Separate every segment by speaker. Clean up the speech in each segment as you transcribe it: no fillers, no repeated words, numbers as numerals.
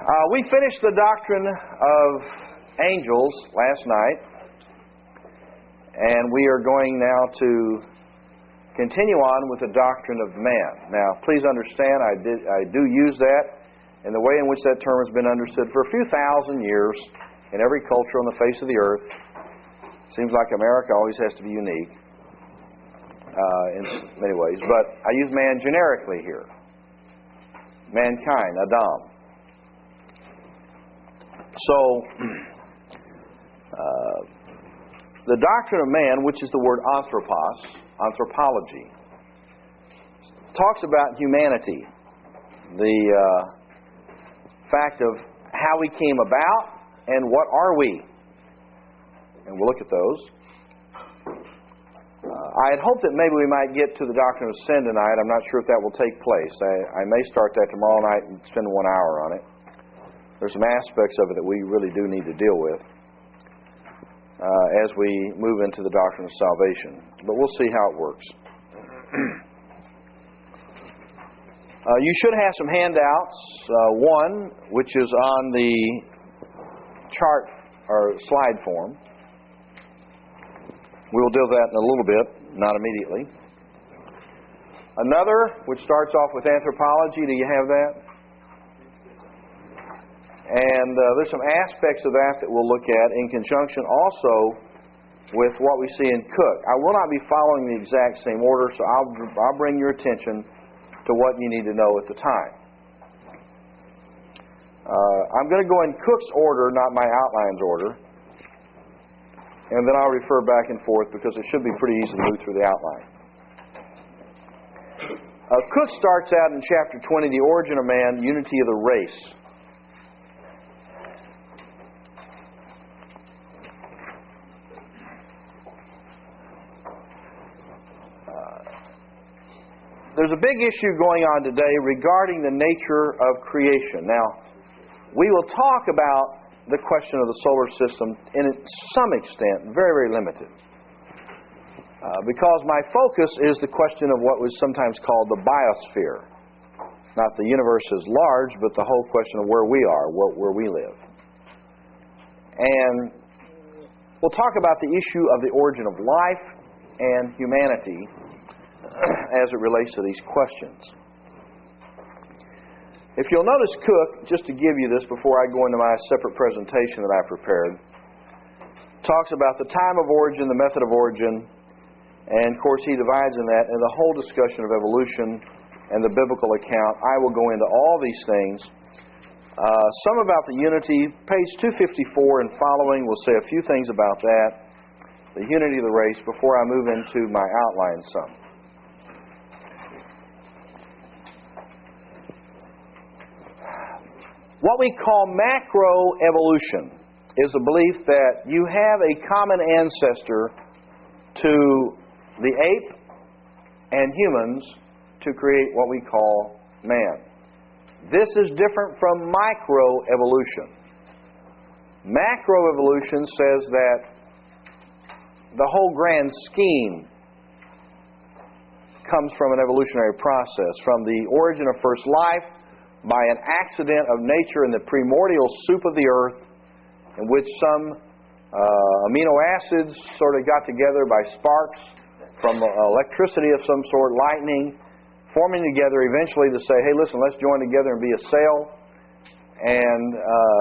Speaker 1: We finished the doctrine of angels last night, and we are going now to continue on with the doctrine of man. Now, please understand, I do use that in the way in which that term has been understood for a few thousand years in every culture on the face of the earth. Seems like America always has to be unique in many ways, but I use man generically here. Mankind, Adam. So, the doctrine of man, which is the word anthropology, talks about humanity, the fact of how we came about and what are we. And we'll look at those. I had hoped that maybe we might get to the doctrine of sin tonight. I'm not sure if that will take place. I may start that tomorrow night and spend 1 hour on it. There's some aspects of it that we really do need to deal with as we move into the doctrine of salvation. But we'll see how it works. You should have some handouts. One, which is on the chart or slide form. We will deal with that in a little bit, not immediately. Another, which starts off with anthropology. Do you have that? And there's some aspects of that we'll look at in conjunction also with what we see in Cook. I will not be following the exact same order, so I'll bring your attention to what you need to know at the time. I'm going to go in Cook's order, not my outlines order. And then I'll refer back and forth because it should be pretty easy to move through the outline. Cook starts out in chapter 20, the origin of man, unity of the race. There's a big issue going on today regarding the nature of creation. Now, we will talk about the question of the solar system in some extent, very, very limited. Because my focus is the question of what was sometimes called the biosphere. Not the universe as large, but the whole question of where we are, where we live. And we'll talk about the issue of the origin of life and humanity as it relates to these questions. If you'll notice, Cook, just to give you this before I go into my separate presentation that I prepared, talks about the time of origin, the method of origin, and of course he divides in that, and the whole discussion of evolution and the biblical account. I will go into all these things. Some about the unity, page 254 and following, will say a few things about that, the unity of the race, before I move into my outline some. What we call macroevolution is a belief that you have a common ancestor to the ape and humans to create what we call man. This is different from microevolution. Macroevolution says that the whole grand scheme comes from an evolutionary process, from the origin of first life, by an accident of nature in the primordial soup of the earth, in which some amino acids sort of got together by sparks from electricity of some sort, lightning, forming together eventually to say, hey, listen, let's join together and be a cell. And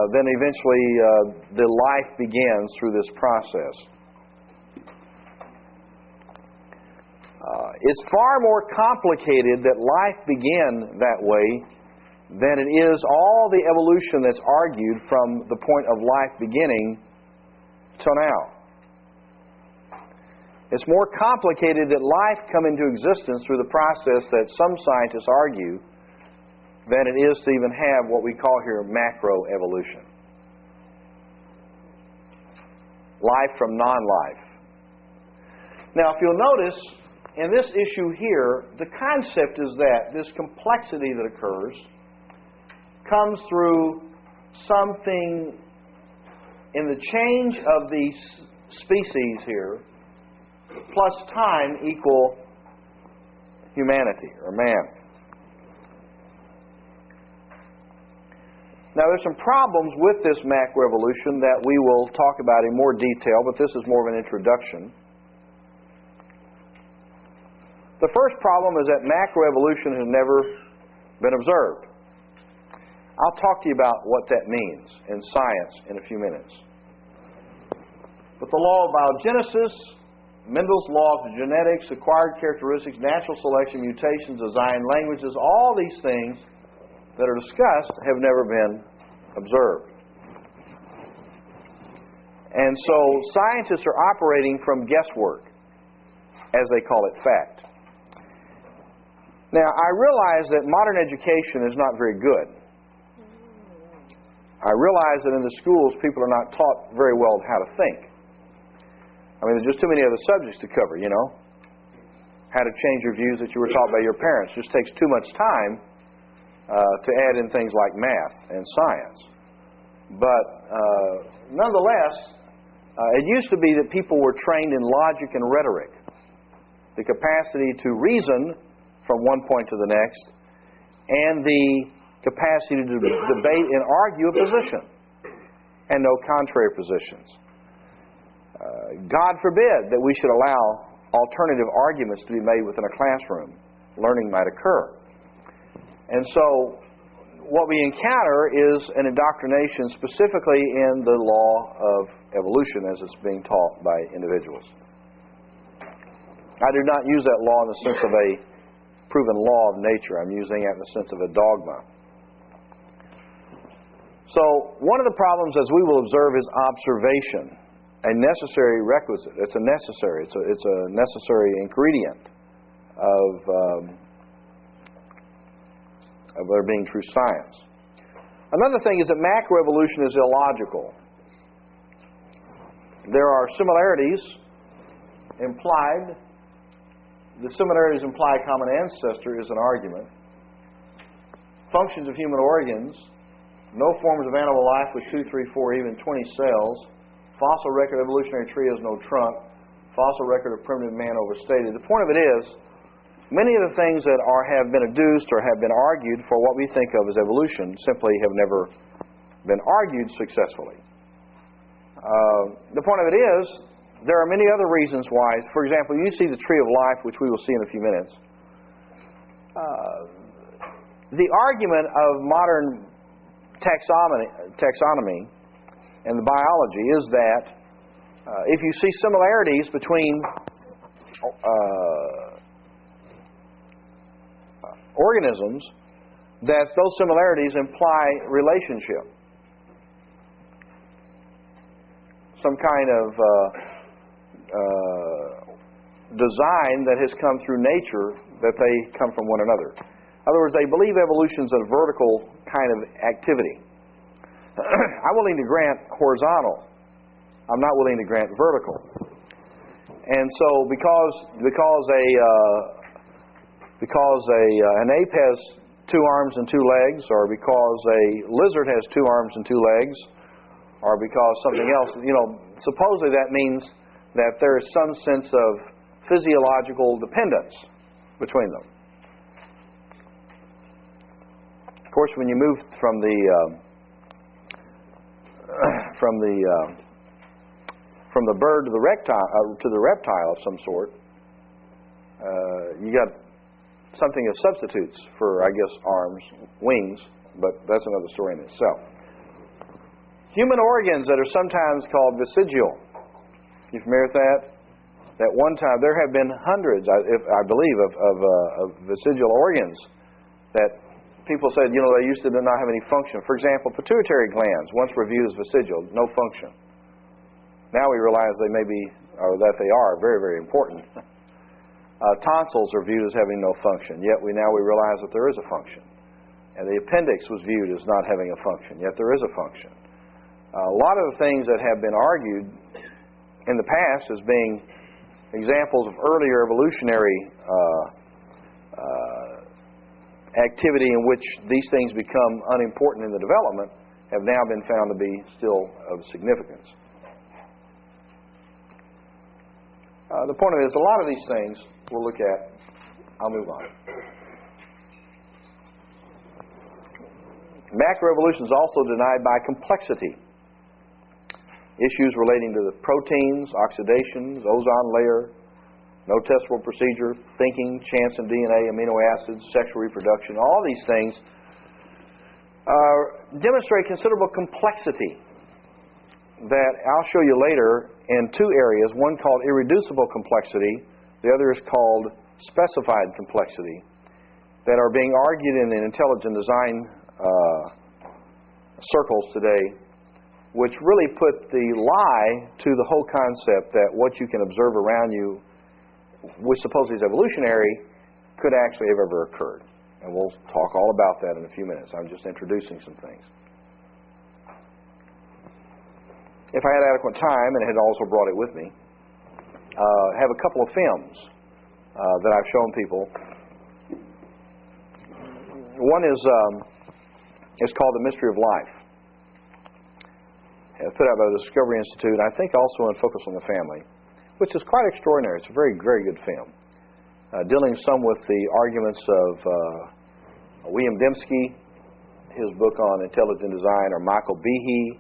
Speaker 1: then eventually the life begins through this process. It's far more complicated that life began that way than it is all the evolution that's argued from the point of life beginning till now. It's more complicated that life come into existence through the process that some scientists argue than it is to even have what we call here macroevolution. Life from non-life. Now, if you'll notice, in this issue here, the concept is that this complexity that occurs comes through something in the change of these species here, plus time equal humanity or man. Now, there's some problems with this macroevolution that we will talk about in more detail, but this is more of an introduction. The first problem is that macroevolution has never been observed. I'll talk to you about what that means in science in a few minutes. But the law of biogenesis, Mendel's law of genetics, acquired characteristics, natural selection, mutations, design, languages, all these things that are discussed have never been observed. And so scientists are operating from guesswork, as they call it, fact. Now, I realize that modern education is not very good. I realize that in the schools people are not taught very well how to think. I mean, there's just too many other subjects to cover, you know. How to change your views that you were taught by your parents. It just takes too much time to add in things like math and science. But nonetheless, it used to be that people were trained in logic and rhetoric. The capacity to reason from one point to the next, and the capacity to debate and argue a position, and no contrary positions. God forbid that we should allow alternative arguments to be made within a classroom. Learning might occur. And so, what we encounter is an indoctrination specifically in the law of evolution as it's being taught by individuals. I do not use that law in the sense of a proven law of nature. I'm using it in the sense of a dogma. So, one of the problems, as we will observe, is observation. A necessary requisite. It's a necessary ingredient of there being true science. Another thing is that macroevolution is illogical. There are similarities implied. The similarities imply a common ancestor is an argument. Functions of human organs. No forms of animal life with 2, 3, 4, even 20 cells. Fossil record of evolutionary tree has no trunk. Fossil record of primitive man overstated. The point of it is, many of the things that have been adduced or have been argued for what we think of as evolution simply have never been argued successfully. The point of it is, there are many other reasons why. For example, you see the tree of life, which we will see in a few minutes. The argument of modern taxonomy and the biology is that if you see similarities between organisms, that those similarities imply relationship. Some kind of design that has come through nature, that they come from one another. In other words, they believe evolution is a vertical kind of activity. I'm willing to grant horizontal. I'm not willing to grant vertical. And so, because an ape has 2 arms and 2 legs, or because a lizard has 2 arms and 2 legs, or because something else, supposedly that means that there is some sense of physiological dependence between them. Of course, when you move from the bird to the reptile of some sort, you got something as substitutes for, I guess, arms, wings, but that's another story in itself. Human organs that are sometimes called vestigial. You familiar with that? At one time, there have been hundreds, I believe, of vestigial organs that people said, they used to not have any function. For example, pituitary glands, once were viewed as vestigial, no function. Now we realize they may be, or that they are, very, very important. Tonsils are viewed as having no function, yet now we realize that there is a function. And the appendix was viewed as not having a function, yet there is a function. A lot of the things that have been argued in the past as being examples of earlier evolutionary activity in which these things become unimportant in the development have now been found to be still of significance. The point of it is, a lot of these things we'll look at. I'll move on. Macroevolution is also denied by complexity. Issues relating to the proteins, oxidations, ozone layer, no testable procedure, thinking, chance in DNA, amino acids, sexual reproduction, all these things demonstrate considerable complexity that I'll show you later in two areas, one called irreducible complexity, the other is called specified complexity, that are being argued in the intelligent design circles today, which really put the lie to the whole concept that what you can observe around you, which supposedly is evolutionary, could actually have ever occurred. And we'll talk all about that in a few minutes. I'm just introducing some things. If I had adequate time, and had also brought it with me, have a couple of films that I've shown people. One is called The Mystery of Life. Put out by the Discovery Institute, and I think also in Focus on the Family, which is quite extraordinary. It's a very, very good film. Dealing some with the arguments of William Dembski, his book on intelligent design, or Michael Behe,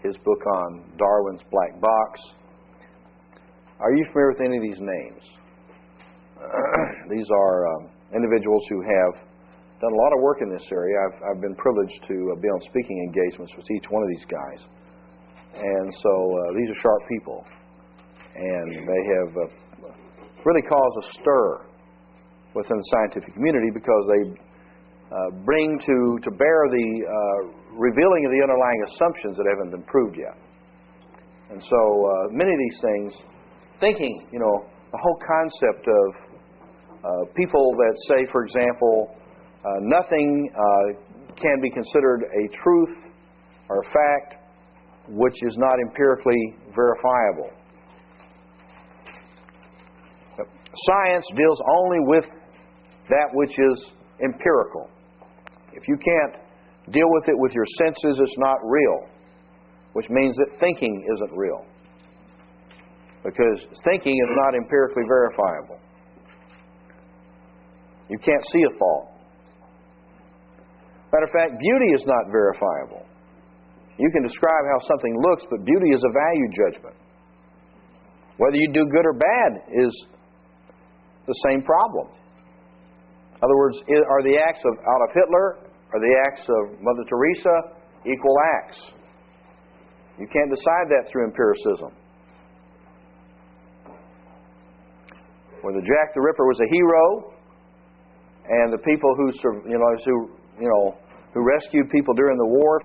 Speaker 1: his book on Darwin's Black Box. Are you familiar with any of these names? These are individuals who have done a lot of work in this area. I've been privileged to be on speaking engagements with each one of these guys. And so these are sharp people. And they have really caused a stir within the scientific community because they bring to bear the revealing of the underlying assumptions that haven't been proved yet. And so many of these things, thinking, the whole concept of people that say, for example, nothing can be considered a truth or a fact which is not empirically verifiable. Science deals only with that which is empirical. If you can't deal with it with your senses, it's not real, which means that thinking isn't real, because thinking is not empirically verifiable. You can't see a thought. Matter of fact, beauty is not verifiable. You can describe how something looks, but beauty is a value judgment. Whether you do good or bad is the same problem. In other words, are the acts of Adolf Hitler or the acts of Mother Teresa equal acts? You can't decide that through empiricism. Whether Jack the Ripper was a hero and the people who rescued people during the war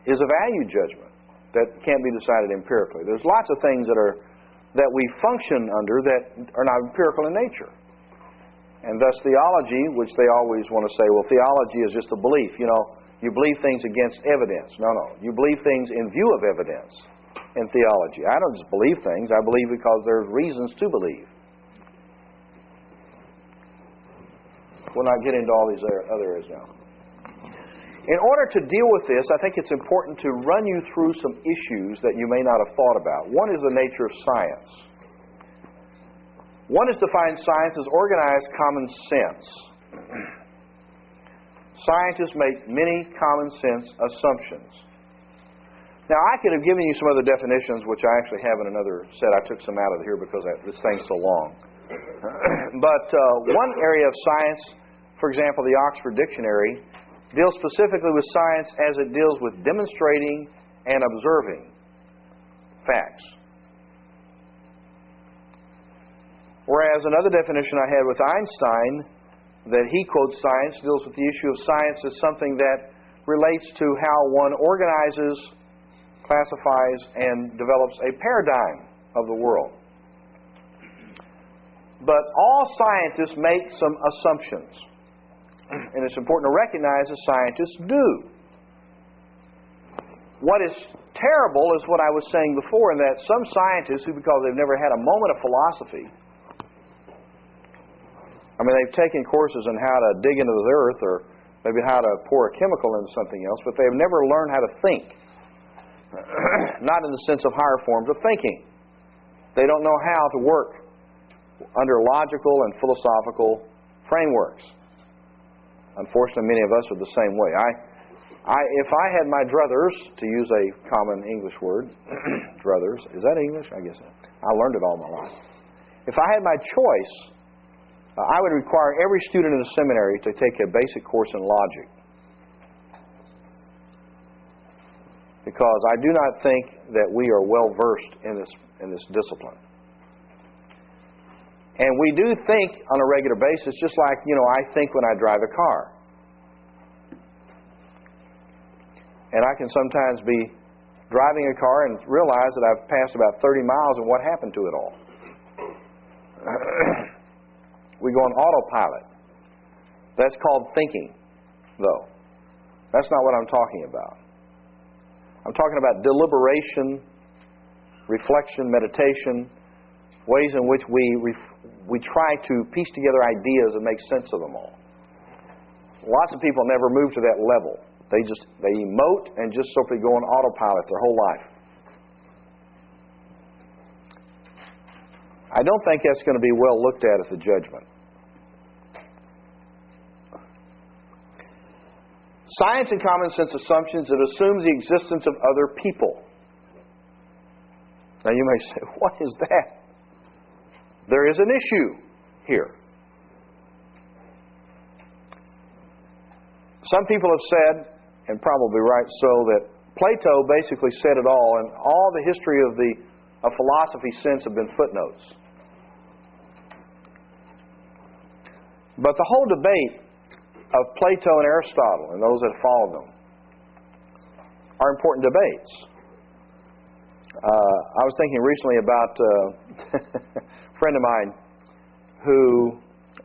Speaker 1: is a value judgment that can't be decided empirically. There's lots of things that we function under that are not empirical in nature. And thus theology, which they always want to say, well, theology is just a belief. You believe things against evidence. No. You believe things in view of evidence in theology. I don't just believe things. I believe because there's reasons to believe. We'll not get into all these other areas now. In order to deal with this, I think it's important to run you through some issues that you may not have thought about. One is the nature of science. One is to find science as organized common sense. Scientists make many common sense assumptions. Now, I could have given you some other definitions, which I actually have in another set. I took some out of here because this thing's so long. But one area of science, for example, the Oxford Dictionary, deals specifically with science as it deals with demonstrating and observing facts. Whereas another definition I had with Einstein, that he quotes science, deals with the issue of science as something that relates to how one organizes, classifies, and develops a paradigm of the world. But all scientists make some assumptions. And it's important to recognize that scientists do. What is terrible is what I was saying before, in that some scientists who, because they've never had a moment of philosophy, they've taken courses on how to dig into the earth or maybe how to pour a chemical into something else, but they've never learned how to think. Not in the sense of higher forms of thinking. They don't know how to work under logical and philosophical frameworks. Unfortunately, many of us are the same way. If I had my druthers, to use a common English word, druthers, is that English? I guess I learned it all my life. If I had my choice, I would require every student in the seminary to take a basic course in logic. Because I do not think that we are well versed in this discipline. And we do think on a regular basis, just like, I think when I drive a car. And I can sometimes be driving a car and realize that I've passed about 30 miles and what happened to it all. We go on autopilot. That's called thinking, though. That's not what I'm talking about. I'm talking about deliberation, reflection, meditation, ways in which we try to piece together ideas and make sense of them all. Lots of people never move to that level. They emote and just simply go on autopilot their whole life. I don't think that's going to be well looked at as a judgment. Science and common sense assumptions, it assumes the existence of other people. Now you may say, what is that? There is an issue here. Some people have said, and probably right so, that Plato basically said it all, and all the history of philosophy since have been footnotes. But the whole debate of Plato and Aristotle and those that follow them are important debates. I was thinking recently about a friend of mine who,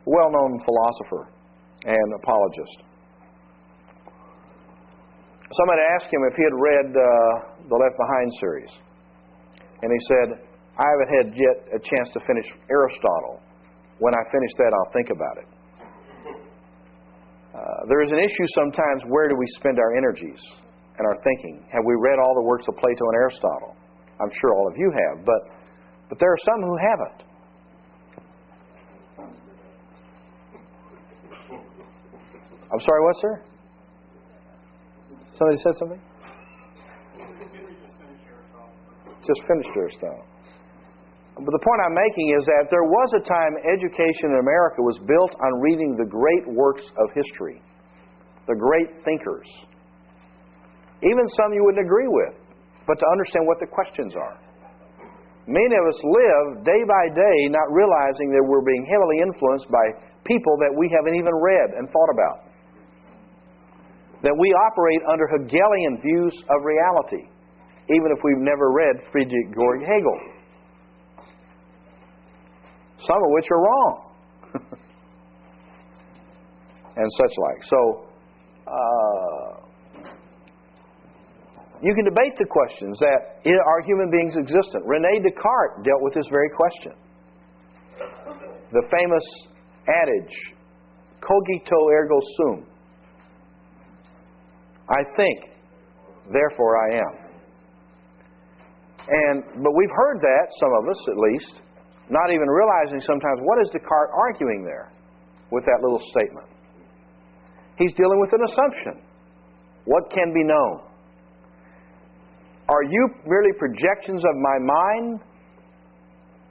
Speaker 1: well-known philosopher and apologist. Somebody asked him if he had read the Left Behind series. And he said, I haven't had yet a chance to finish Aristotle. When I finish that, I'll think about it. There is an issue sometimes, where do we spend our energies and our thinking? Have we read all the works of Plato and Aristotle? I'm sure all of you have, but there are some who haven't. I'm sorry, what, sir? Somebody said something? Just finished Aristotle. But the point I'm making is that there was a time education in America was built on reading the great works of history, the great thinkers, even some you wouldn't agree with, but to understand what the questions are. Many of us live day by day not realizing that we're being heavily influenced by people that we haven't even read and thought about. That we operate under Hegelian views of reality, even if we've never read Friedrich Georg Hegel. Some of which are wrong. And such like. So, you can debate the questions that are human beings existent. René Descartes dealt with this very question. The famous adage, cogito ergo sum. I think, therefore I am. But we've heard that, some of us at least, not even realizing sometimes what is Descartes arguing there with that little statement. He's dealing with an assumption. What can be known? Are you merely projections of my mind,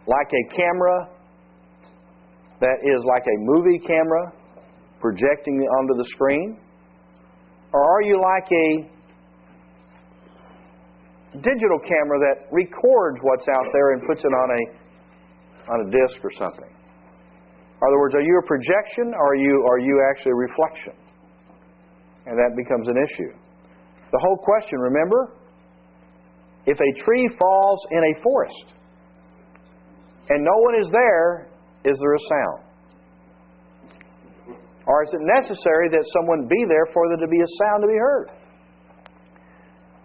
Speaker 1: like a camera that is like a movie camera projecting onto the screen? Or are you like a digital camera that records what's out there and puts it on a disc or something? In other words, are you a projection or are you actually a reflection? And that becomes an issue. The whole question, remember, if a tree falls in a forest and no one is there, is there a sound? Or is it necessary that someone be there for there to be a sound to be heard?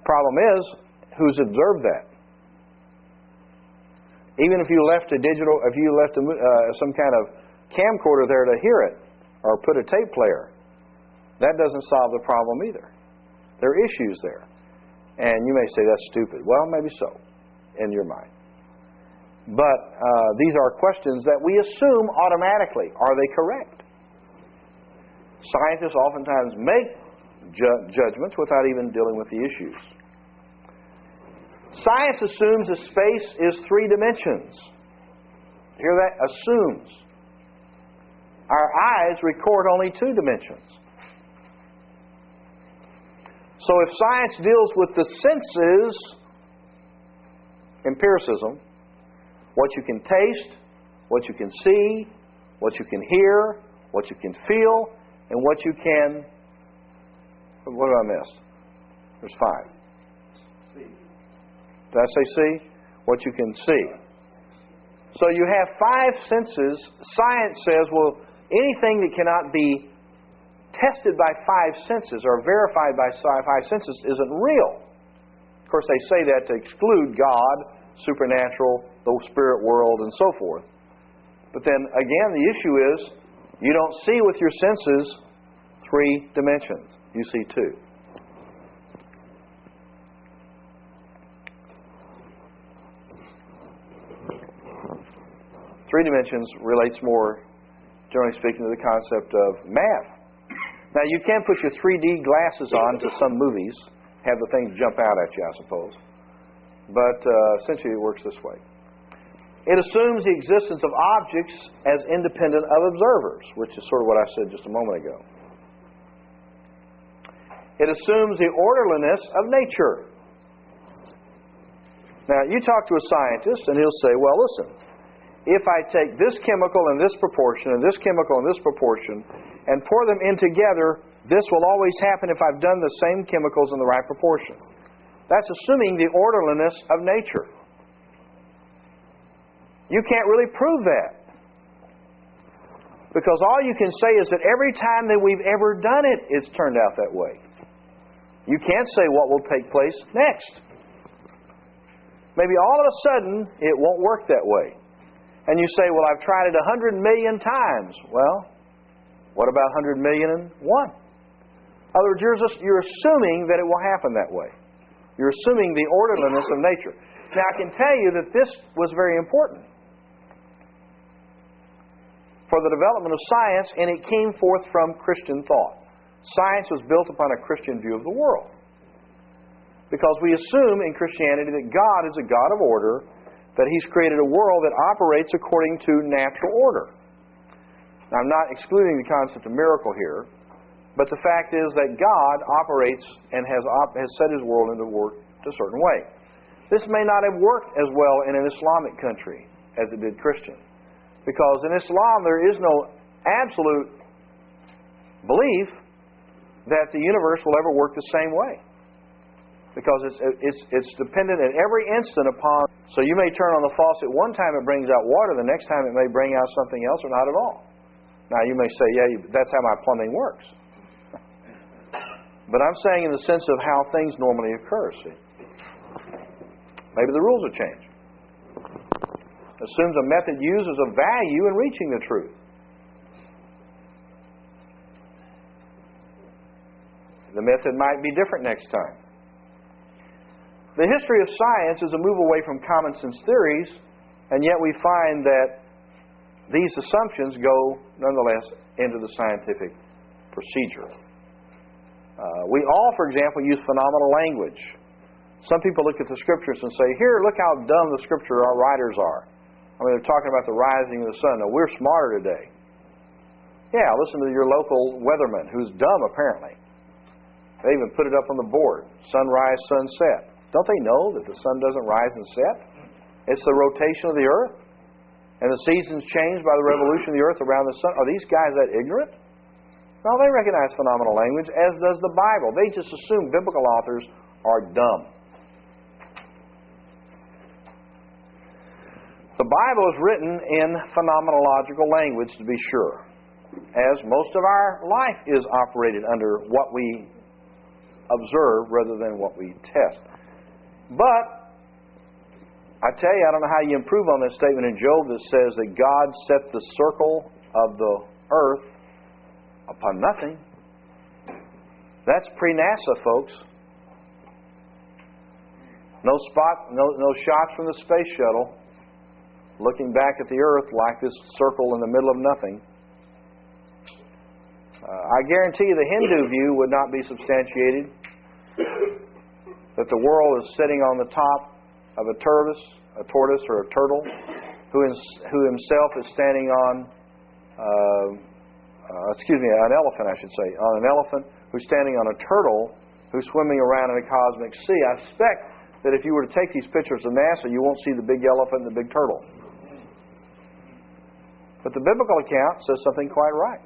Speaker 1: Problem is, who's observed that? Even if you left some kind of camcorder there to hear it, or put a tape player, that doesn't solve the problem either. There are issues there. And you may say, that's stupid. Well, maybe so, in your mind. But these are questions that we assume automatically. Are they correct? Scientists oftentimes make judgments without even dealing with the issues. Science assumes that space is 3 dimensions. Hear that? Assumes. Our eyes record only 2 dimensions. So if science deals with the senses, empiricism, what you can taste, what you can see, what you can hear, what you can feel, and what you can... What have I missed? There's 5. See. Did I say see? What you can see. So you have 5 senses. Science says, well, anything that cannot be tested by 5 senses or verified by 5 senses isn't real. Of course, they say that to exclude God, supernatural, the spirit world, and so forth. But then, again, the issue is, you don't see with your senses 3 dimensions. You see 2. Three dimensions relates more, generally speaking, to the concept of math. Now, you can put your 3D glasses on to some movies, have the things jump out at you, I suppose. But essentially it works this way. It assumes the existence of objects as independent of observers, which is sort of what I said just a moment ago. It assumes the orderliness of nature. Now, you talk to a scientist and he'll say, well, listen, if I take this chemical in this proportion and this chemical in this proportion and pour them in together, this will always happen if I've done the same chemicals in the right proportion. That's assuming the orderliness of nature. You can't really prove that. Because all you can say is that every time that we've ever done it, it's turned out that way. You can't say what will take place next. Maybe all of a sudden, it won't work that way. And you say, well, I've tried it 100 million times. Well, what about 100 million and 1? In other words, you're assuming that it will happen that way. You're assuming the orderliness of nature. Now, I can tell you that this was very important for the development of science, and it came forth from Christian thought. Science was built upon a Christian view of the world. Because we assume in Christianity that God is a God of order, that He's created a world that operates according to natural order. Now, I'm not excluding the concept of miracle here, but the fact is that God operates and has set His world into work a certain way. This may not have worked as well in an Islamic country as it did Christian. Because in Islam there is no absolute belief that the universe will ever work the same way. Because it's dependent at every instant upon... So you may turn on the faucet one time, it brings out water. The next time it may bring out something else or not at all. Now you may say, yeah, that's how my plumbing works. But I'm saying in the sense of how things normally occur, see. Maybe the rules will change. Assumes a method used as a value in reaching the truth. The method might be different next time. The history of science is a move away from common sense theories, and yet we find that these assumptions go, nonetheless, into the scientific procedure. We all, for example, use phenomenal language. Some people look at the Scriptures and say, here, look how dumb the Scripture our writers are. I mean, they're talking about the rising of the sun. Now, we're smarter today. Yeah, listen to your local weatherman, who's dumb, apparently. They even put it up on the board. Sunrise, sunset. Don't they know that the sun doesn't rise and set? It's the rotation of the earth. And the seasons change by the revolution of the earth around the sun. Are these guys that ignorant? No, they recognize phenomenal language, as does the Bible. They just assume biblical authors are dumb. The Bible is written in phenomenological language, to be sure, as most of our life is operated under what we observe rather than what we test. But, I tell you, I don't know how you improve on that statement in Job that says that God set the circle of the earth upon nothing. That's pre-NASA, folks. No shots from the space shuttle looking back at the earth like this circle in the middle of nothing. I guarantee you the Hindu view would not be substantiated, that the world is sitting on the top of a tortoise or a turtle, who himself is standing on, an elephant, I should say, on an elephant who's standing on a turtle who's swimming around in a cosmic sea. I suspect that if you were to take these pictures of NASA, you won't see the big elephant and the big turtle. But the biblical account says something quite right.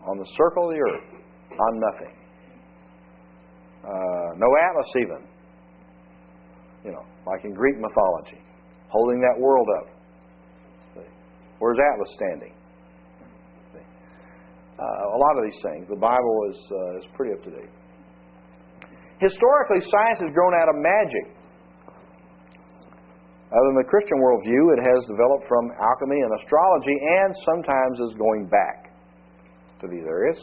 Speaker 1: On the circle of the earth, on nothing. No Atlas even. Like in Greek mythology, holding that world up. See? Where's Atlas standing? See? A lot of these things. The Bible is pretty up to date. Historically, science has grown out of magic. Other than the Christian worldview, it has developed from alchemy and astrology, and sometimes is going back to these areas.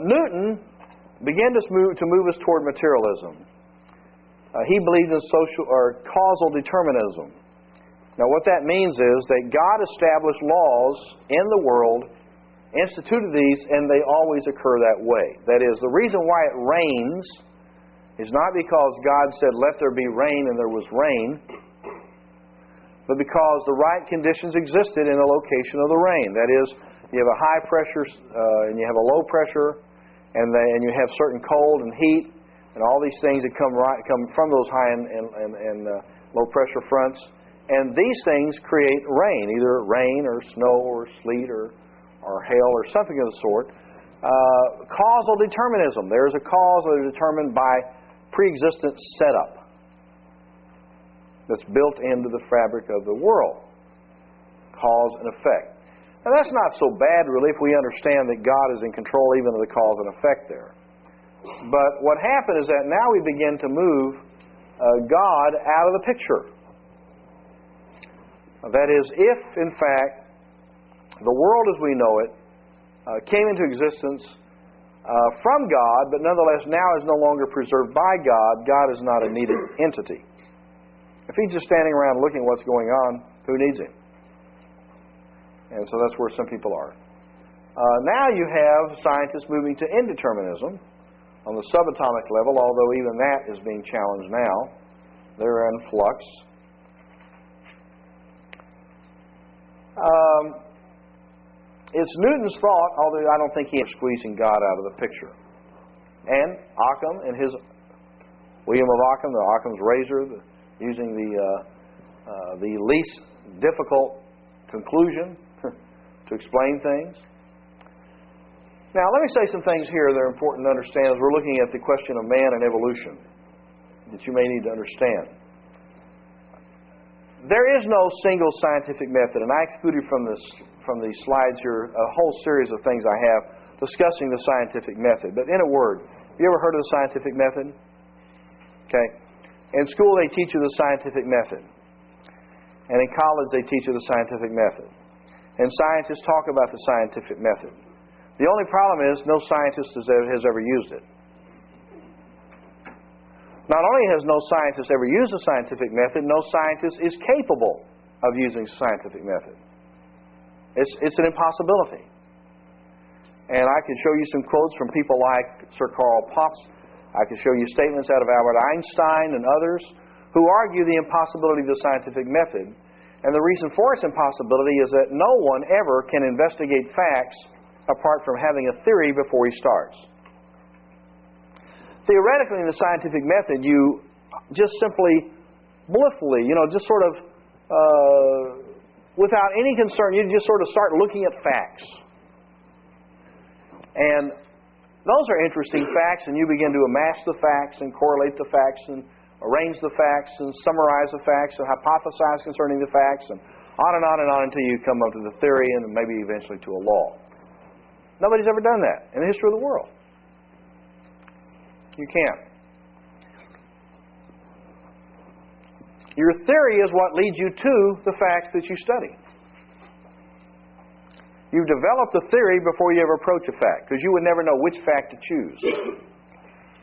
Speaker 1: Newton began to move us toward materialism. He believed in social or causal determinism. Now, what that means is that God established laws in the world, instituted these, and they always occur that way. That is, the reason why it rains is not because God said, "Let there be rain," and there was rain, but because the right conditions existed in the location of the rain. That is, you have a high pressure and you have a low pressure, and you have certain cold and heat, and all these things that come from those high and low pressure fronts. And these things create rain, either rain or snow or sleet or hail or something of the sort. Causal determinism. There's a cause that is determined by pre-existent setup that's built into the fabric of the world. Cause and effect. Now that's not so bad really if we understand that God is in control even of the cause and effect there. But what happened is that now we begin to move God out of the picture. That is, if in fact the world as we know it came into existence from God, but nonetheless now is no longer preserved by God, God is not a needed entity. If He's just standing around looking at what's going on, who needs Him? And so that's where some people are. Now you have scientists moving to indeterminism on the subatomic level, although even that is being challenged now. They're in flux. It's Newton's thought, although I don't think he is squeezing God out of the picture. And Occam and William of Occam, the Occam's razor, using the least difficult conclusion to explain things. Now, let me say some things here that are important to understand as we're looking at the question of man and evolution that you may need to understand. There is no single scientific method, and I excluded from these slides here a whole series of things I have discussing the scientific method. But in a word, have you ever heard of the scientific method? Okay. In school they teach you the scientific method. And in college they teach you the scientific method. And scientists talk about the scientific method. The only problem is no scientist has ever used it. Not only has no scientist ever used the scientific method, no scientist is capable of using the scientific method. It's an impossibility. And I can show you some quotes from people like Sir Karl Popper. I can show you statements out of Albert Einstein and others who argue the impossibility of the scientific method. And the reason for its impossibility is that no one ever can investigate facts apart from having a theory before he starts. Theoretically, in the scientific method, you just simply blithely, just sort of without any concern, you just sort of start looking at facts. And those are interesting facts, and you begin to amass the facts and correlate the facts and arrange the facts and summarize the facts and hypothesize concerning the facts and on and on and on until you come up to the theory and maybe eventually to a law. Nobody's ever done that in the history of the world. You can't. Your theory is what leads you to the facts that you study. You've developed a theory before you ever approach a fact, because you would never know which fact to choose.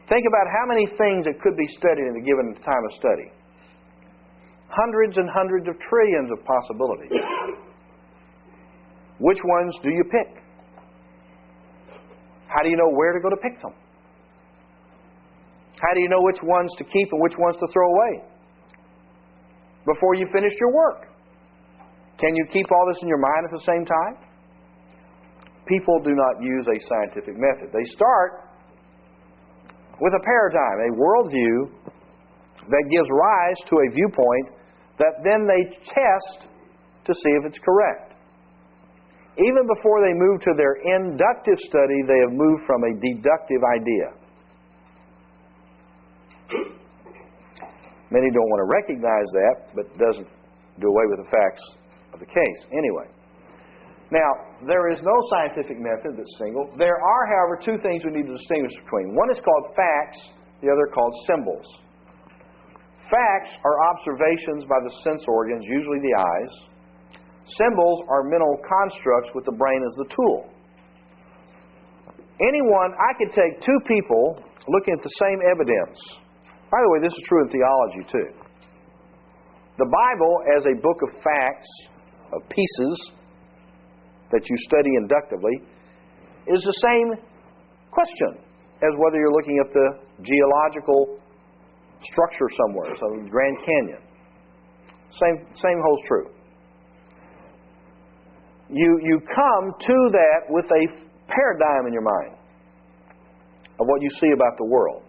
Speaker 1: Think about how many things that could be studied in a given time of study. Hundreds and hundreds of trillions of possibilities. Which ones do you pick? How do you know where to go to pick them? How do you know which ones to keep and which ones to throw away before you finish your work? Can you keep all this in your mind at the same time? People do not use a scientific method. They start with a paradigm, a worldview that gives rise to a viewpoint that then they test to see if it's correct. Even before they move to their inductive study, they have moved from a deductive idea. Many don't want to recognize that, but it doesn't do away with the facts of the case. Anyway, now, there is no scientific method that's single. There are, however, two things we need to distinguish between. One is called facts, the other called symbols. Facts are observations by the sense organs, usually the eyes. Symbols are mental constructs with the brain as the tool. I could take two people looking at the same evidence. By the way, this is true in theology too. The Bible, as a book of facts, of pieces that you study inductively, is the same question as whether you're looking at the geological structure somewhere, so the Grand Canyon. Same holds true. You come to that with a paradigm in your mind of what you see about the world.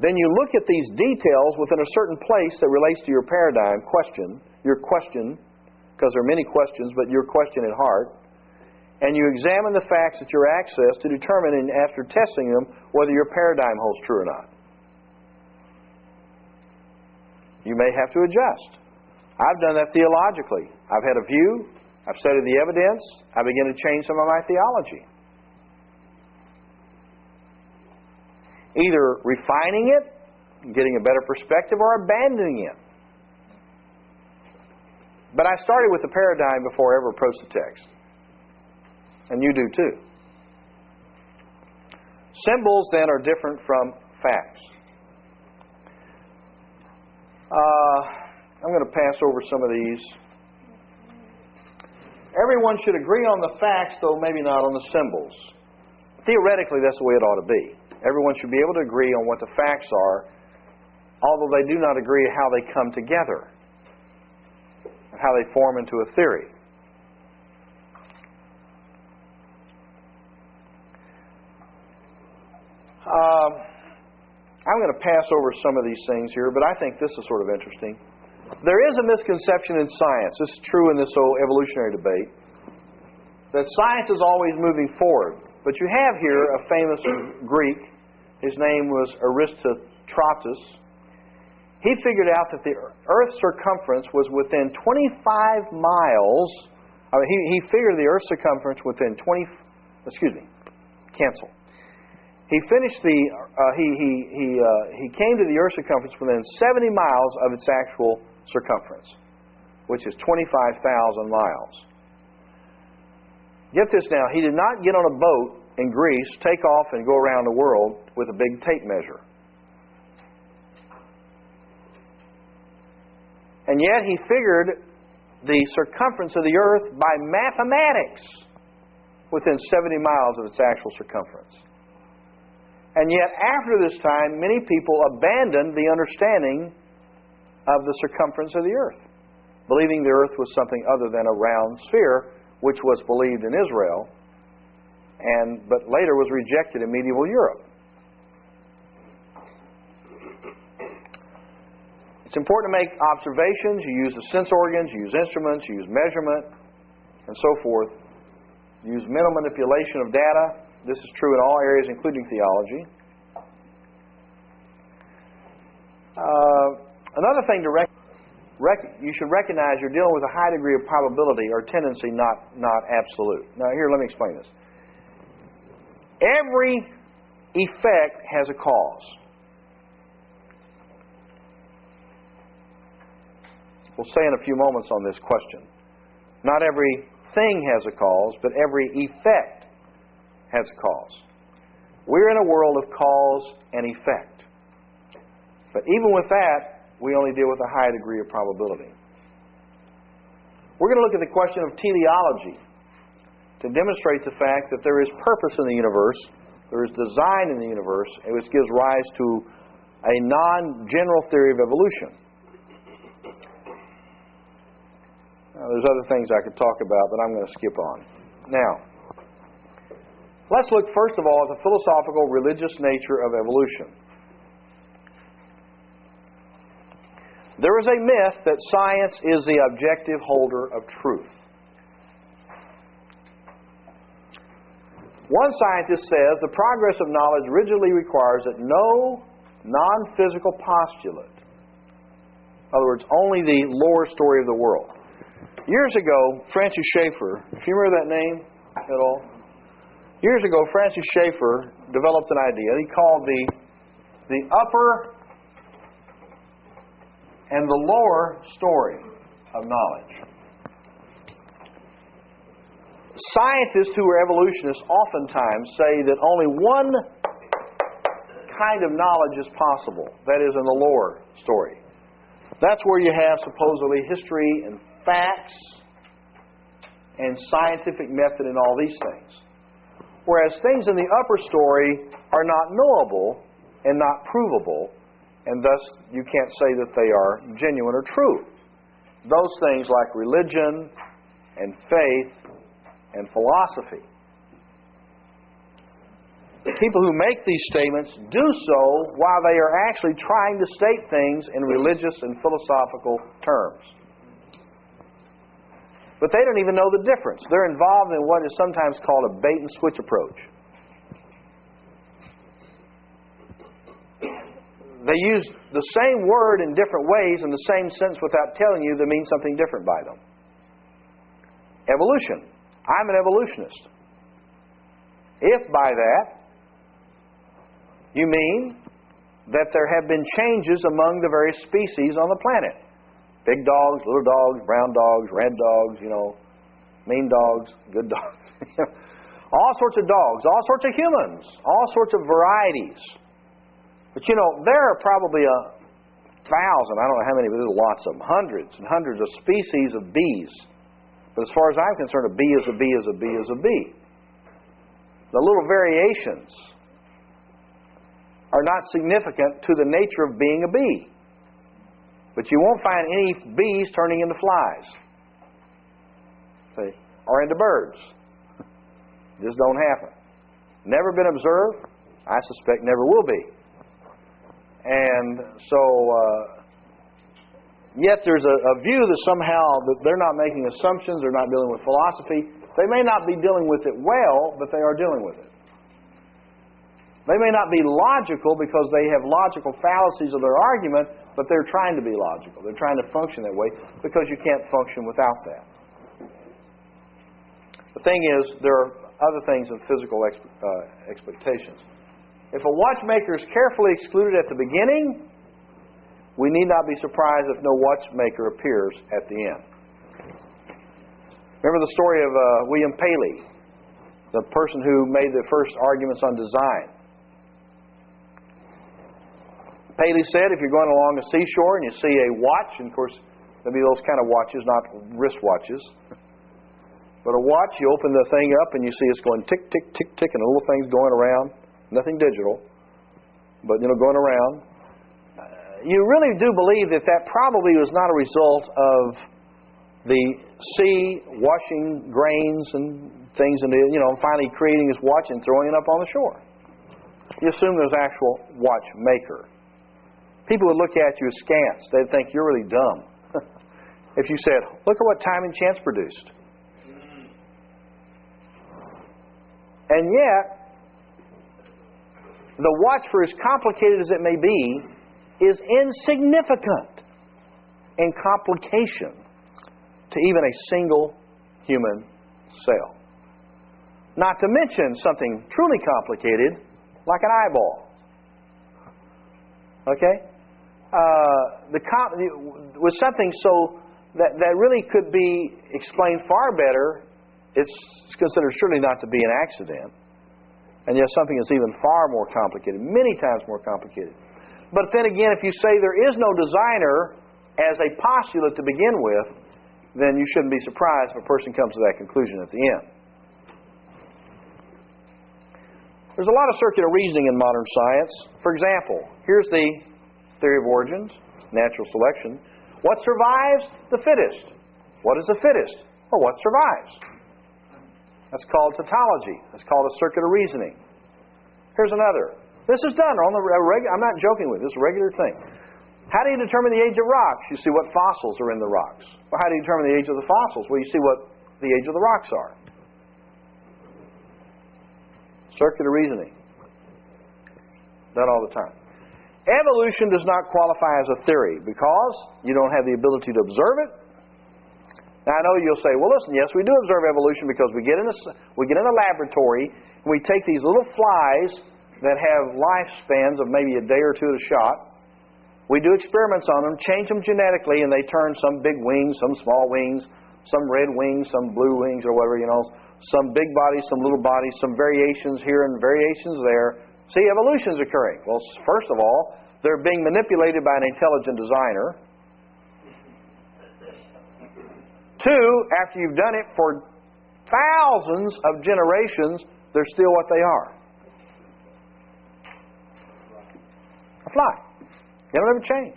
Speaker 1: Then you look at these details within a certain place that relates to your paradigm question, because there are many questions, but your question at heart, and you examine the facts at your access to determine, and after testing them, whether your paradigm holds true or not. You may have to adjust. I've done that theologically. I've had a view, I've studied the evidence, I begin to change some of my theology. Either refining it, getting a better perspective, or abandoning it. But I started with the paradigm before I ever approached the text. And you do too. Symbols then are different from facts. I'm going to pass over some of these. Everyone should agree on the facts, though maybe not on the symbols. Theoretically, that's the way it ought to be. Everyone should be able to agree on what the facts are, although they do not agree how they come together, how they form into a theory. I'm going to pass over some of these things here, but I think this is sort of interesting. There is a misconception in science, this is true in this whole evolutionary debate, that science is always moving forward. But you have here a famous Greek, his name was Aristotratus. He figured out that the Earth's circumference was within 25 miles. He figured the Earth's circumference within He finished he came to the Earth's circumference within 70 miles of its actual circumference, which is 25,000 miles. Get this now, he did not get on a boat in Greece, take off and go around the world with a big tape measure. And yet he figured the circumference of the Earth by mathematics within 70 miles of its actual circumference. And yet after this time, many people abandoned the understanding of the circumference of the Earth, believing the Earth was something other than a round sphere, which was believed in Israel, but later was rejected in medieval Europe. It's important to make observations. You use the sense organs, you use instruments, you use measurement, and so forth. You use mental manipulation of data. This is true in all areas, including theology. Another thing you should recognize, you're dealing with a high degree of probability or tendency, not absolute. Now here, let me explain this. Every effect has a cause. We'll say in a few moments on this question. Not every thing has a cause, but every effect has a cause. We're in a world of cause and effect. But even with that, we only deal with a high degree of probability. We're going to look at the question of teleology. to demonstrate the fact that there is purpose in the universe, there is design in the universe, which gives rise to a non-general theory of evolution. Now, there's other things I could talk about, but I'm going to skip on. Now, let's look first of all at the philosophical, religious nature of evolution. There is a myth that science is the objective holder of truth. One scientist says the progress of knowledge rigidly requires that no non-physical postulate, in other words, only the lore story of the world. Years ago, Francis Schaeffer, if you remember that name at all? Years ago, Francis Schaeffer developed an idea he called the upper and the lower story of knowledge. Scientists who are evolutionists oftentimes say that only one kind of knowledge is possible, that is in the lower story. That's where you have supposedly history and facts and scientific method and all these things. Whereas things in the upper story are not knowable and not provable, and thus you can't say that they are genuine or true. Those things like religion and faith and philosophy. The people who make these statements do so while they are actually trying to state things in religious and philosophical terms. But they don't even know the difference. They're involved in what is sometimes called a bait-and-switch approach. They use the same word in different ways in the same sentence without telling you they mean something different by them. Evolution. I'm an evolutionist. If by that you mean that there have been changes among the various species on the planet. Big dogs, little dogs, brown dogs, red dogs, mean dogs, good dogs. All sorts of dogs, all sorts of humans, all sorts of varieties. But there are probably 1,000, I don't know how many, but there's lots of them, hundreds and hundreds of species of bees. But as far as I'm concerned, a bee is a bee is a bee is a bee. The little variations are not significant to the nature of being a bee. But you won't find any bees turning into flies. See? Or into birds. Just don't happen. Never been observed. I suspect never will be. And so, yet there's a view that somehow that they're not making assumptions, they're not dealing with philosophy. They may not be dealing with it well, but they are dealing with it. They may not be logical because they have logical fallacies of their argument, but they're trying to be logical. They're trying to function that way because you can't function without that. The thing is, there are other things than physical expectations. If a watchmaker is carefully excluded at the beginning, we need not be surprised if no watchmaker appears at the end. Remember the story of William Paley, the person who made the first arguments on design. Paley said if you're going along a seashore and you see a watch, and of course there'll be those kind of watches, not wristwatches, but a watch, you open the thing up and you see it's going tick, tick, tick, tick, and the little thing's going around. Nothing digital, but going around. You really do believe that probably was not a result of the sea washing grains and things, and finally creating this watch and throwing it up on the shore. You assume there's an actual watchmaker. People would look at you askance. They'd think you're really dumb. If you said, look at what Time and Chance produced. And yet, the watch, for as complicated as it may be, is insignificant in complication to even a single human cell. Not to mention something truly complicated, like an eyeball. Okay? With something so that really could be explained far better, it's considered surely not to be an accident. And yet something is even far more complicated, many times more complicated. But then again, if you say there is no designer as a postulate to begin with, then you shouldn't be surprised if a person comes to that conclusion at the end. There's a lot of circular reasoning in modern science. For example, here's the theory of origins, natural selection. What survives? The fittest. What is the fittest? Or what survives? That's called tautology. That's called a circular reasoning. Here's another. This is done on the regular. I'm not joking with this. It's a regular thing. How do you determine the age of rocks? You see what fossils are in the rocks. Well, how do you determine the age of the fossils? Well, you see what the age of the rocks are. Circular reasoning. Done all the time. Evolution does not qualify as a theory because you don't have the ability to observe it. Now, I know you'll say, well, listen, yes, we do observe evolution because we get in a laboratory and we take these little flies that have lifespans of maybe a day or two at a shot. We do experiments on them, change them genetically, and they turn some big wings, some small wings, some red wings, some blue wings, or whatever, some big bodies, some little bodies, some variations here and variations there. See, evolution is occurring. Well, first of all, they're being manipulated by an intelligent designer. Two, after you've done it for thousands of generations, they're still what they are. A fly. They'll never change.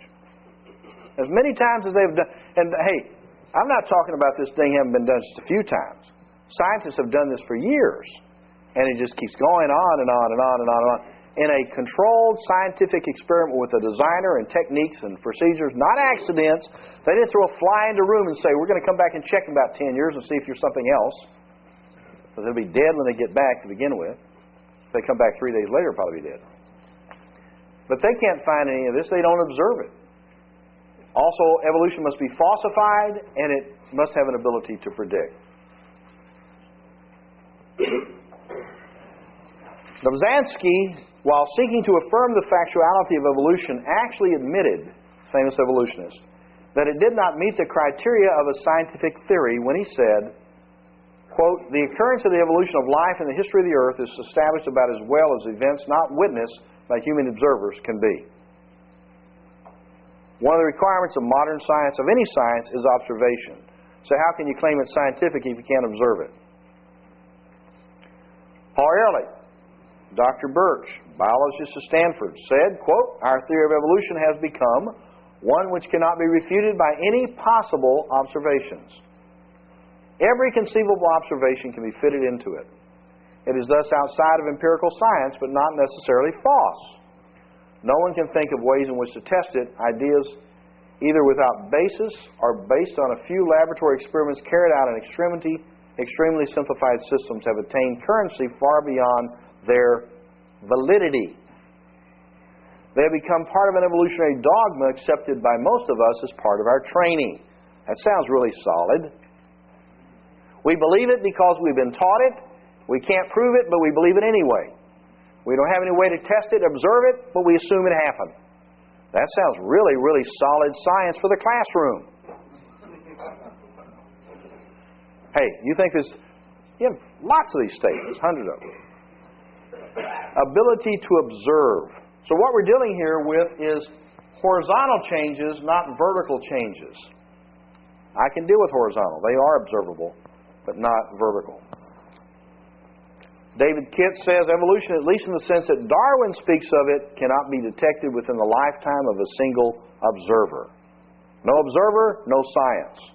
Speaker 1: As many times as they've done, and hey, I'm not talking about this thing having been done just a few times. Scientists have done this for years, and it just keeps going on and on and on and on and on. In a controlled scientific experiment with a designer and techniques and procedures, not accidents. They didn't throw a fly into a room and say, we're going to come back and check in about 10 years and see if you're something else. So they'll be dead when they get back to begin with. If they come back 3 days later, they'll probably be dead. But they can't find any of this. They don't observe it. Also, evolution must be falsified, and it must have an ability to predict. Dobzhansky, while seeking to affirm the factuality of evolution, actually admitted, famous evolutionist, that it did not meet the criteria of a scientific theory when he said, quote, the occurrence of the evolution of life in the history of the earth is established about as well as events not witnessed by human observers can be. One of the requirements of modern science, of any science, is observation. So how can you claim it's scientific if you can't observe it? Paul Ehrlich, Dr. Birch, biologist at Stanford, said, quote, our theory of evolution has become one which cannot be refuted by any possible observations. Every conceivable observation can be fitted into it. It is thus outside of empirical science, but not necessarily false. No one can think of ways in which to test it. Ideas either without basis or based on a few laboratory experiments carried out in extremely simplified systems have attained currency far beyond their validity. They have become part of an evolutionary dogma accepted by most of us as part of our training. That sounds really solid. We believe it because we've been taught it. We can't prove it, but we believe it anyway. We don't have any way to test it, observe it, but we assume it happened. That sounds really, really solid science for the classroom. Hey, you think this... You have lots of these statements, hundreds of them. Ability to observe. So what we're dealing here with is horizontal changes, not vertical changes. I can deal with horizontal. They are observable, but not vertical. David Kitt says evolution, at least in the sense that Darwin speaks of it, cannot be detected within the lifetime of a single observer. No observer, no science.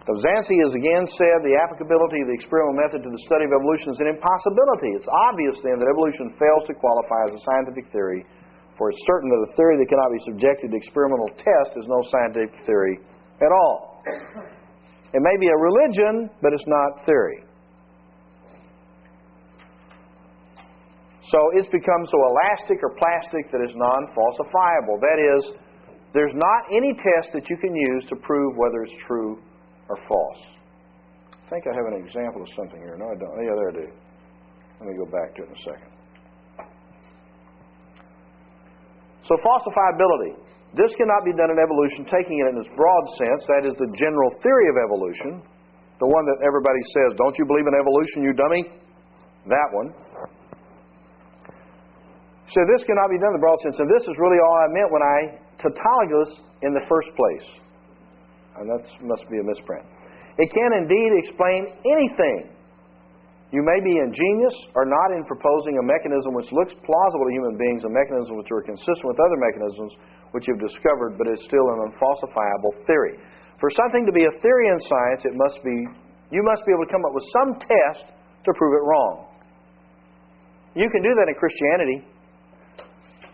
Speaker 1: Dobzhansky has again said the applicability of the experimental method to the study of evolution is an impossibility. It's obvious then that evolution fails to qualify as a scientific theory, for it's certain that a theory that cannot be subjected to experimental test is no scientific theory at all. It may be a religion, but it's not theory. So it's become so elastic or plastic that it's non-falsifiable. That is, there's not any test that you can use to prove whether it's true or false. I think I have an example of something here. No, I don't. Yeah, there I do. Let me go back to it in a second. So falsifiability. This cannot be done in evolution, taking it in its broad sense. That is the general theory of evolution. The one that everybody says, don't you believe in evolution, you dummy? That one. So this cannot be done in the broad sense. And this is really all I meant when I tautologous in the first place. And that must be a misprint. It can indeed explain anything. You may be ingenious or not in proposing a mechanism which looks plausible to human beings, a mechanism which are consistent with other mechanisms which you've discovered, but is still an unfalsifiable theory. For something to be a theory in science, you must be able to come up with some test to prove it wrong. You can do that in Christianity.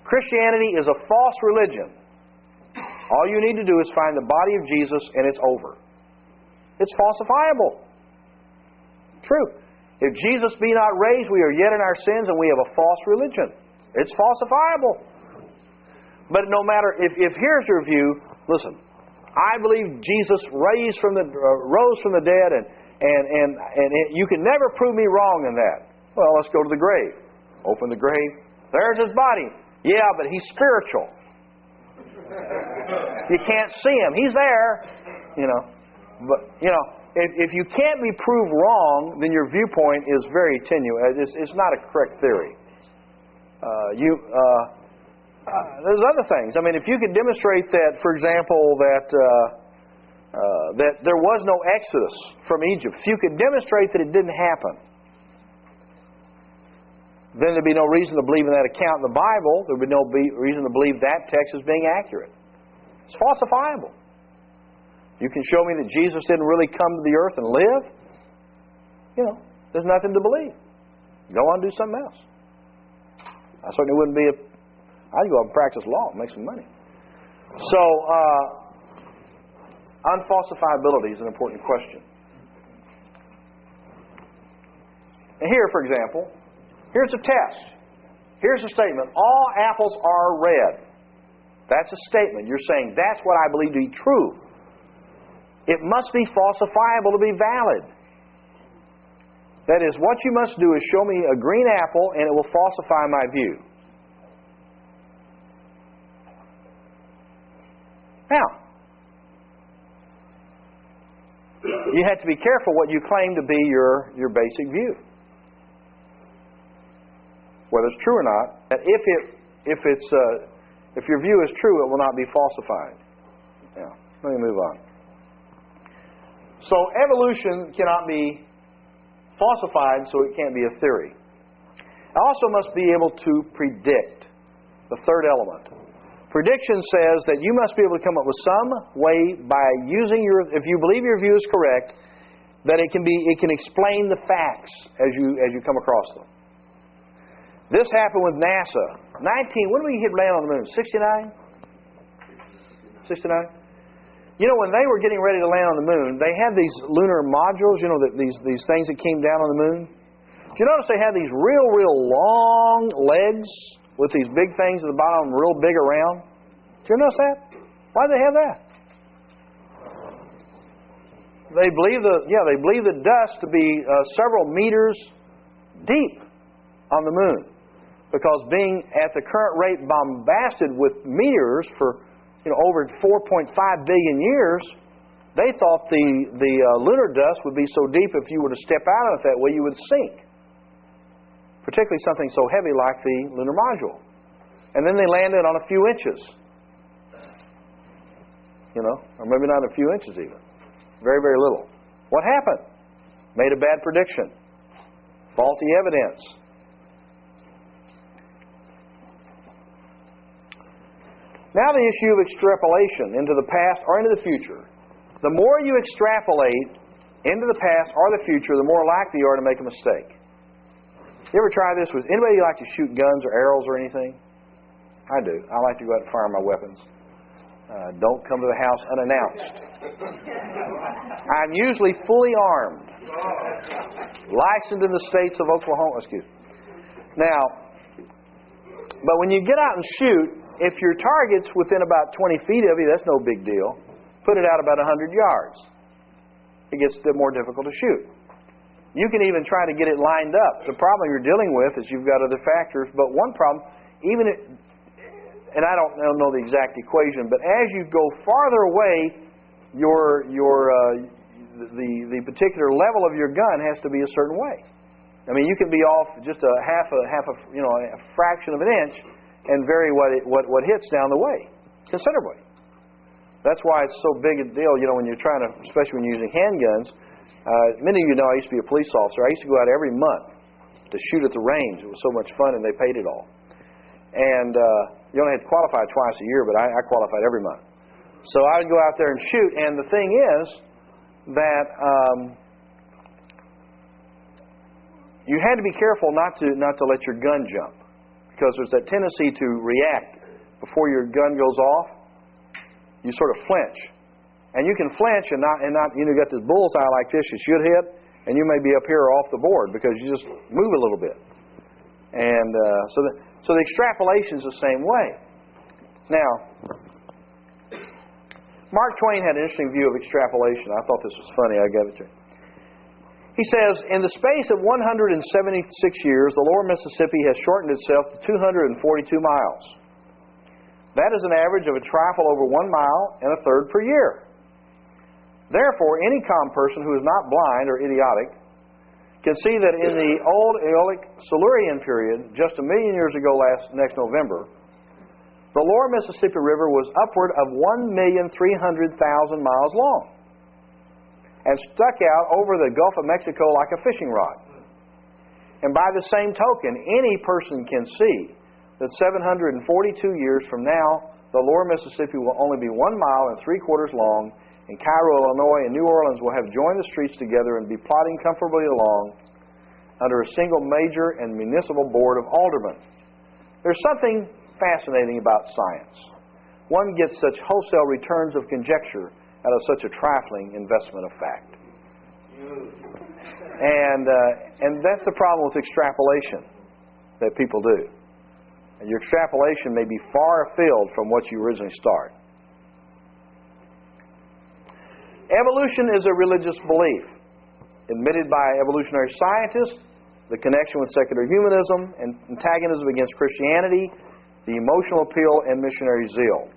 Speaker 1: Christianity is a false religion. All you need to do is find the body of Jesus and it's over. It's falsifiable. True. If Jesus be not raised, we are yet in our sins and we have a false religion. It's falsifiable. But no matter, if here's your view, listen, I believe Jesus rose from the dead and you can never prove me wrong in that. Well, let's go to the grave. Open the grave. There's His body. Yeah, but He's spiritual. You can't see Him. He's there. But, if you can't be proved wrong, then your viewpoint is very tenuous. It's not a correct theory. There's other things. I mean, if you could demonstrate that, for example, that there was no Exodus from Egypt, if you could demonstrate that it didn't happen, then there'd be no reason to believe in that account in the Bible. There'd be no reason to believe that text is being accurate. It's falsifiable. You can show me that Jesus didn't really come to the earth and live. There's nothing to believe. Go on and do something else. I certainly wouldn't be I'd go out and practice law and make some money. So, unfalsifiability is an important question. And here, for example, here's a test. Here's a statement. All apples are red. That's a statement. You're saying that's what I believe to be true. It must be falsifiable to be valid. That is, what you must do is show me a green apple and it will falsify my view. Now, you have to be careful what you claim to be your basic view. Whether it's true or not, that if your view is true, it will not be falsified. Now, let me move on. So evolution cannot be falsified, so it can't be a theory. I also must be able to predict, the third element. Prediction says that you must be able to come up with some way by using if you believe your view is correct, that it can explain the facts as you come across them. This happened with NASA. When did we land on the moon? 69? 69? When they were getting ready to land on the moon, they had these lunar modules, these things that came down on the moon. Do you notice they had these real long legs with these big things at the bottom, real big around? Do you notice that? Why did they have that? They believe the dust to be several meters deep on the moon, because being at the current rate bombarded with meteors for over 4.5 billion years, they thought the lunar dust would be so deep if you were to step out of it that way, you would sink. Particularly something so heavy like the lunar module. And then they landed on a few inches. Or maybe not a few inches even. Very, very little. What happened? Made a bad prediction. Faulty evidence. Now the issue of extrapolation into the past or into the future. The more you extrapolate into the past or the future, the more likely you are to make a mistake. You ever try this with anybody like to shoot guns or arrows or anything? I do. I like to go out and fire my weapons. Don't come to the house unannounced. I'm usually fully armed. Licensed in the states of Oklahoma. Now, but when you get out and shoot, if your target's within about 20 feet of you, that's no big deal. Put it out about 100 yards. It gets more difficult to shoot. You can even try to get it lined up. The problem you're dealing with is you've got other factors. But one problem, and I don't know the exact equation, but as you go farther away, the particular level of your gun has to be a certain way. I mean, you can be off just a fraction of an inch and vary what hits down the way considerably. That's why it's so big a deal, when you're trying to, especially when you're using handguns. Many of you know I used to be a police officer. I used to go out every month to shoot at the range. It was so much fun, and they paid it all. And you only had to qualify twice a year, but I qualified every month. So I would go out there and shoot, and the thing is that you had to be careful not to let your gun jump, because there's that tendency to react before your gun goes off. You sort of flinch, and you can flinch and not got this bullseye like this you should hit, and you may be up here or off the board because you just move a little bit. And so the extrapolation is the same way. Now, Mark Twain had an interesting view of extrapolation. I thought this was funny. I got it to you. He says, in the space of 176 years, the lower Mississippi has shortened itself to 242 miles. That is an average of a trifle over 1 mile and a third per year. Therefore, any calm person who is not blind or idiotic can see that in the old Aeolic Silurian period, just 1 million years ago next November, the lower Mississippi River was upward of 1,300,000 miles long and stuck out over the Gulf of Mexico like a fishing rod. And by the same token, any person can see that 742 years from now, the lower Mississippi will only be 1 mile and 3/4 long, and Cairo, Illinois, and New Orleans will have joined the streets together and be plodding comfortably along under a single major and municipal board of aldermen. There's something fascinating about science. One gets such wholesale returns of conjecture out of such a trifling investment of fact. And that's the problem with extrapolation that people do. And your extrapolation may be far afield from what you originally start. Evolution is a religious belief admitted by evolutionary scientists, the connection with secular humanism, and antagonism against Christianity, the emotional appeal, and missionary zeal.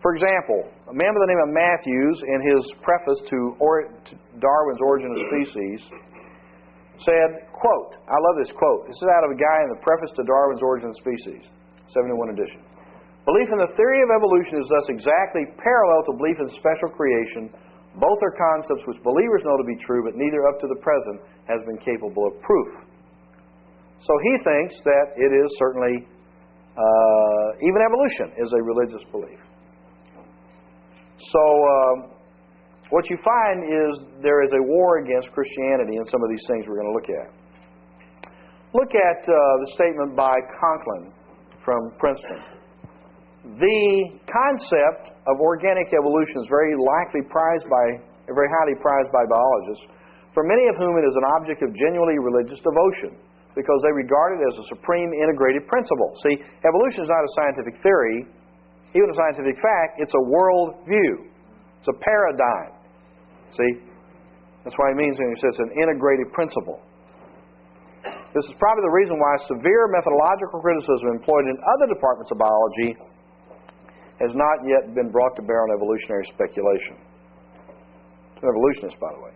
Speaker 1: For example, a man by the name of Matthews, in his preface to Darwin's Origin of Species, said, quote, I love this quote. This is out of a guy in the preface to Darwin's Origin of Species, 71 edition. Belief in the theory of evolution is thus exactly parallel to belief in special creation. Both are concepts which believers know to be true, but neither up to the present has been capable of proof. So he thinks that it is certainly, even evolution is a religious belief. So what you find is there is a war against Christianity in some of these things we're going to look at. Look at the statement by Conklin from Princeton. The concept of organic evolution is very highly prized by biologists, for many of whom it is an object of genuinely religious devotion, because they regard it as a supreme integrated principle. See, evolution is not a scientific theory, even a scientific fact. It's a world view. It's a paradigm. See? That's what he means when he says it's an integrated principle. This is probably the reason why severe methodological criticism employed in other departments of biology has not yet been brought to bear on evolutionary speculation. It's an evolutionist, by the way.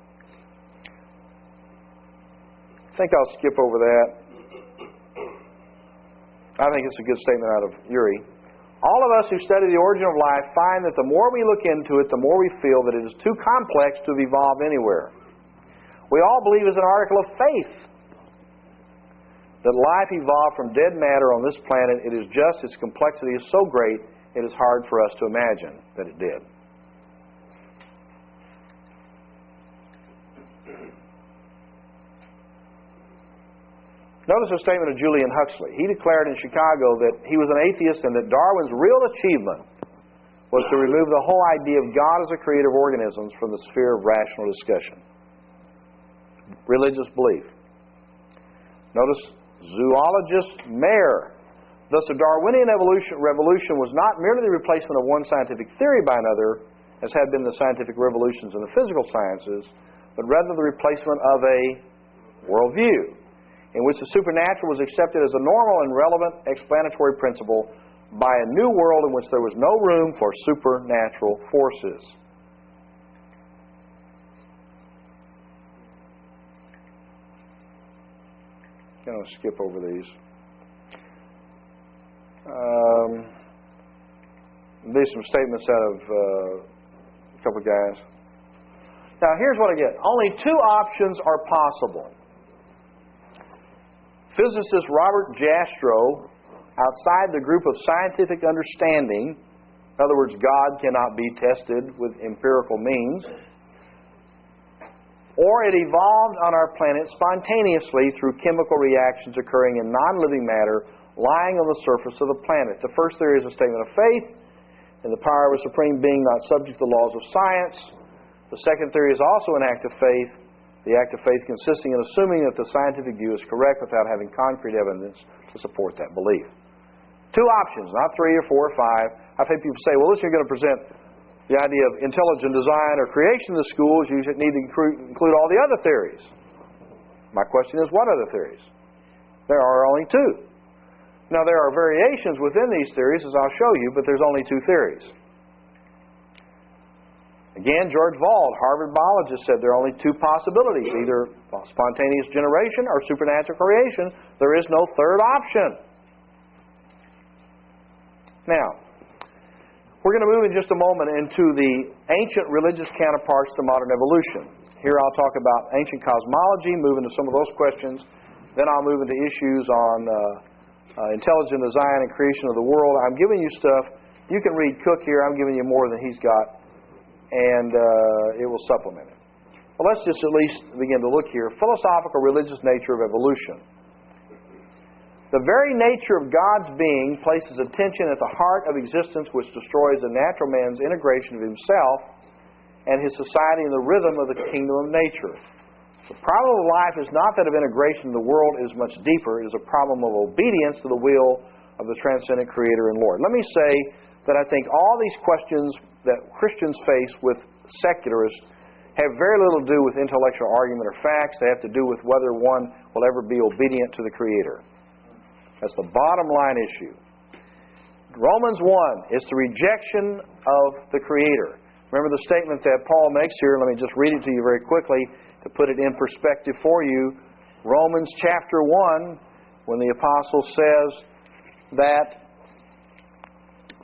Speaker 1: I think I'll skip over that. I think it's a good statement out of Urey. All of us who study the origin of life find that the more we look into it, the more we feel that it is too complex to have evolved anywhere. We all believe as an article of faith that life evolved from dead matter on this planet. It is just its complexity is so great, it is hard for us to imagine that it did. Notice a statement of Julian Huxley. He declared in Chicago that he was an atheist and that Darwin's real achievement was to remove the whole idea of God as a creator of organisms from the sphere of rational discussion. Religious belief. Notice zoologist Mayer. Thus, the Darwinian revolution was not merely the replacement of one scientific theory by another, as had been the scientific revolutions in the physical sciences, but rather the replacement of a worldview in which the supernatural was accepted as a normal and relevant explanatory principle by a new world in which there was no room for supernatural forces. I'm going to skip over these. These are some statements out of a couple of guys. Now, here's what I get. Only two options are possible. Physicist Robert Jastrow, outside the group of scientific understanding, in other words, God cannot be tested with empirical means, or it evolved on our planet spontaneously through chemical reactions occurring in non-living matter lying on the surface of the planet. The first theory is a statement of faith in the power of a supreme being not subject to the laws of science. The second theory is also an act of faith, the act of faith consisting in assuming that the scientific view is correct without having concrete evidence to support that belief. Two options, not three or four or five. I've had people say, well, listen, you're going to present the idea of intelligent design or creation in the schools, you should need to include all the other theories. My question is, what other theories? There are only two. Now, there are variations within these theories, as I'll show you, but there's only two theories. Again, George Wald, Harvard biologist, said there are only two possibilities, either spontaneous generation or supernatural creation. There is no third option. Now, we're going to move in just a moment into the ancient religious counterparts to modern evolution. Here I'll talk about ancient cosmology, move into some of those questions. Then I'll move into issues on intelligent design and creation of the world. I'm giving you stuff. You can read Cook here. I'm giving you more than he's got, and it will supplement it. Well, let's just at least begin to look here. Philosophical religious nature of evolution. The very nature of God's being places attention at the heart of existence, which destroys the natural man's integration of himself and his society in the rhythm of the kingdom of nature. The problem of life is not that of integration in the world is much deeper. It is a problem of obedience to the will of the transcendent Creator and Lord. Let me say that I think all these questions that Christians face with secularists have very little to do with intellectual argument or facts. They have to do with whether one will ever be obedient to the Creator. That's the bottom line issue. Romans 1 is the rejection of the Creator. Remember the statement that Paul makes here. Let me just read it to you very quickly to put it in perspective for you. Romans chapter 1, when the apostle says that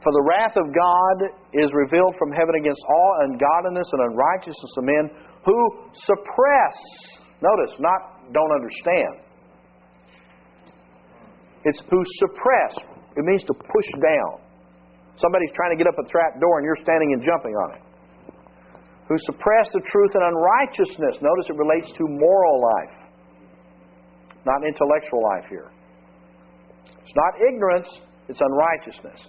Speaker 1: for the wrath of God is revealed from heaven against all ungodliness and unrighteousness of men who suppress. Notice, not don't understand. It's who suppress. It means to push down. Somebody's trying to get up a trap door and you're standing and jumping on it. Who suppress the truth in unrighteousness. Notice it relates to moral life, not intellectual life here. It's not ignorance, it's unrighteousness.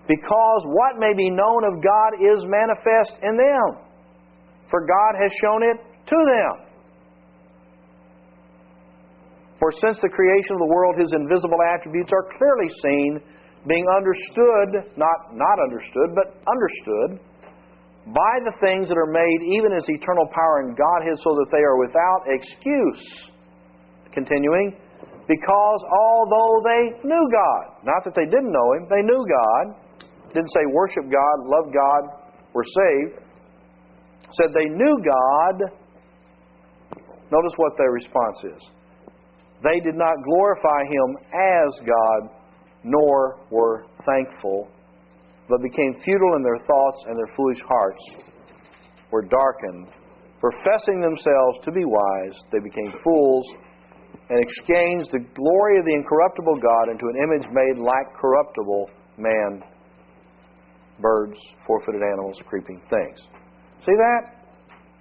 Speaker 1: Because what may be known of God is manifest in them, for God has shown it to them. For since the creation of the world, His invisible attributes are clearly seen, being understood, not understood, but understood, by the things that are made, even as eternal power and Godhead, so that they are without excuse. Continuing, because although they knew God, not that they didn't know Him, they knew God, didn't say worship God, love God, were saved, said they knew God. Notice what their response is. They did not glorify Him as God, nor were thankful, but became futile in their thoughts, and their foolish hearts were darkened. Professing themselves to be wise, they became fools, and exchanged the glory of the incorruptible God into an image made like corruptible man, birds, four-footed animals, creeping things. See that?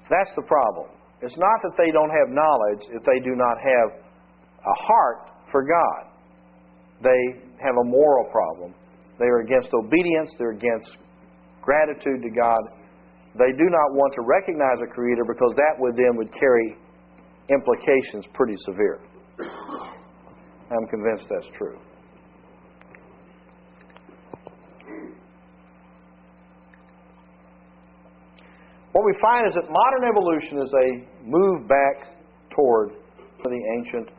Speaker 1: That's the problem. It's not that they don't have knowledge, if they do not have a heart for God. They have a moral problem. They are against obedience. They're against gratitude to God. They do not want to recognize a Creator because that would carry implications pretty severe. I'm convinced that's true. What we find is that modern evolution is a move back toward the ancient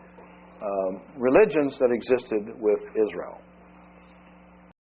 Speaker 1: religions that existed with Israel.